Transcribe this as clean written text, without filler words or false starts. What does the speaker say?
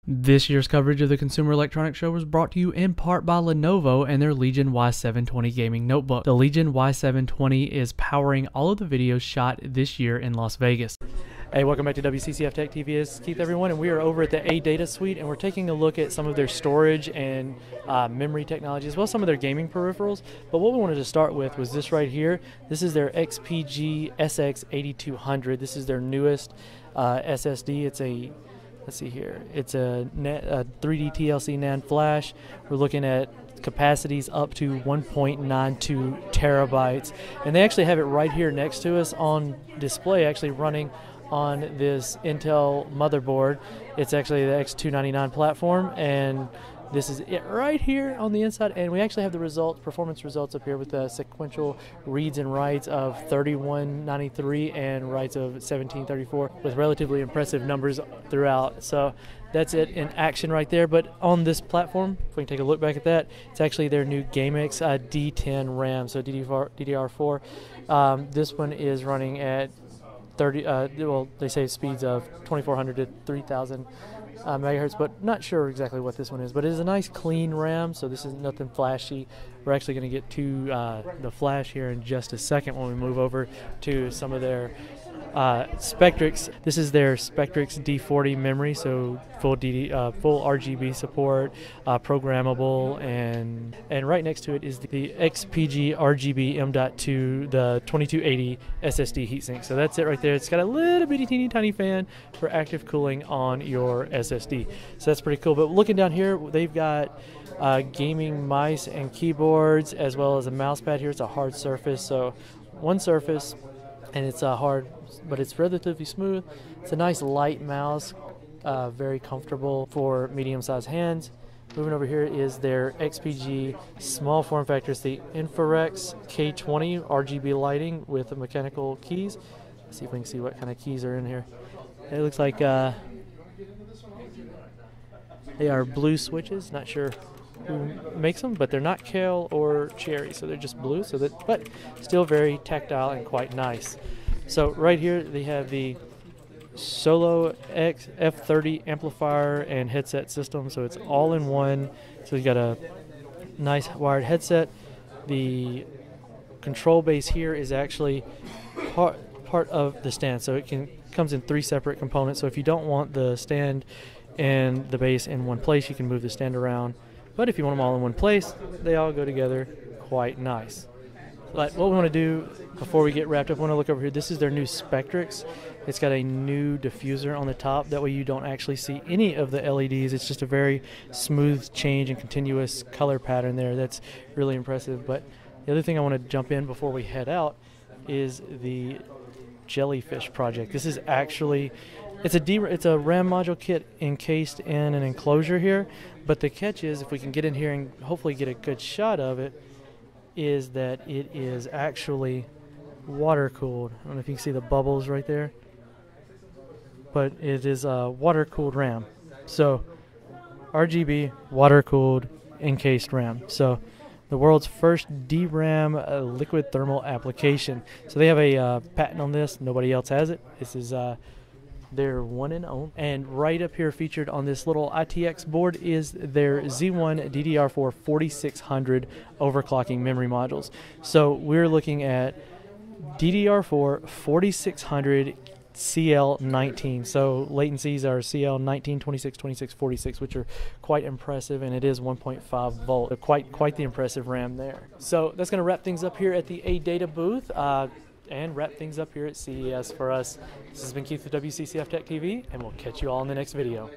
This year's coverage of the Consumer Electronics Show was brought to you in part by Lenovo and their Legion Y720 gaming notebook. The Legion Y720 is powering all of the videos shot this year in Las Vegas. Hey, welcome back to WCCF Tech TV. It's Keith, everyone, and we are over at the ADATA suite, and we're taking a look at some of their storage and memory technology, as well as some of their gaming peripherals. But what we wanted to start with was this right here. This is their XPG SX8200. This is their newest SSD. It's a Let's see here. It's a 3D TLC NAND flash. We're looking at capacities up to 1.92 terabytes. And they actually have it right here next to us on display, actually running on this Intel motherboard. It's actually the X299 platform, and this is it right here on the inside. And we actually have the results, performance results up here with the sequential reads and writes of 3193 and writes of 1734 with relatively impressive numbers throughout. So that's it in action right there. But on this platform, if we can take a look back at that, it's actually their new GameX D10 RAM, so DDR4. This one is running at 30, well, they say speeds of 2400 to 3000 megahertz, but not sure exactly what this one is. But it is a nice clean RAM, so this is nothing flashy. We're actually going to get to the flash here in just a second when we move over to some of their Spectrix. This is their Spectrix D40 memory, so full RGB support, programmable, and right next to it is the XPG RGB M.2, the 2280 SSD heatsink. So that's it right there. It's got a little bitty teeny tiny fan for active cooling on your SSD. So that's pretty cool. But looking down here, they've got gaming mice and keyboards, as well as a mouse pad here. It's a hard surface, so one surface, and it's hard, but it's relatively smooth. It's a nice light mouse, very comfortable for medium-sized hands. Moving over here is their XPG small form factor. It's the Infirex K20 RGB lighting with mechanical keys. Let's see if we can see what kind of keys are in here. It looks like they are blue switches. Not sure who makes them, but they're not kale or cherry, so they're just blue. But still very tactile and quite nice. So right here they have the Solo X F30 amplifier and headset system, so it's all in one. So you got a nice wired headset. The control base here is actually part of the stand, so it comes in 3 separate components. So if you don't want the stand and the base in one place, you can move the stand around. But if you want them all in one place, they all go together quite nice. But what we want to do before we get wrapped up, I want to look over here. This is their new Spectrix. It's got a new diffuser on the top. That way you don't actually see any of the LEDs. It's just a very smooth change and continuous color pattern there. That's really impressive. But the other thing I want to jump in before we head out is the Jellyfish project. This is actually, it's a RAM module kit encased in an enclosure here. But the catch is, if we can get in here and hopefully get a good shot of it, is that it is actually water cooled. I don't know if you can see the bubbles right there, but it is a water cooled RAM. So RGB water cooled encased RAM. So the world's first DRAM liquid thermal application. So they have a patent on this. Nobody else has it. This is their one and only. And right up here featured on this little ITX board is their Z1 DDR4 4600 overclocking memory modules. So we're looking at DDR4 4600 CL19. So latencies are CL19, 26, 26, 46, which are quite impressive, and it is 1.5 volt. Quite the impressive RAM there. So that's going to wrap things up here at the ADATA booth. And wrap things up here at CES for us. This has been Keith with WCCF Tech TV, and we'll catch you all in the next video.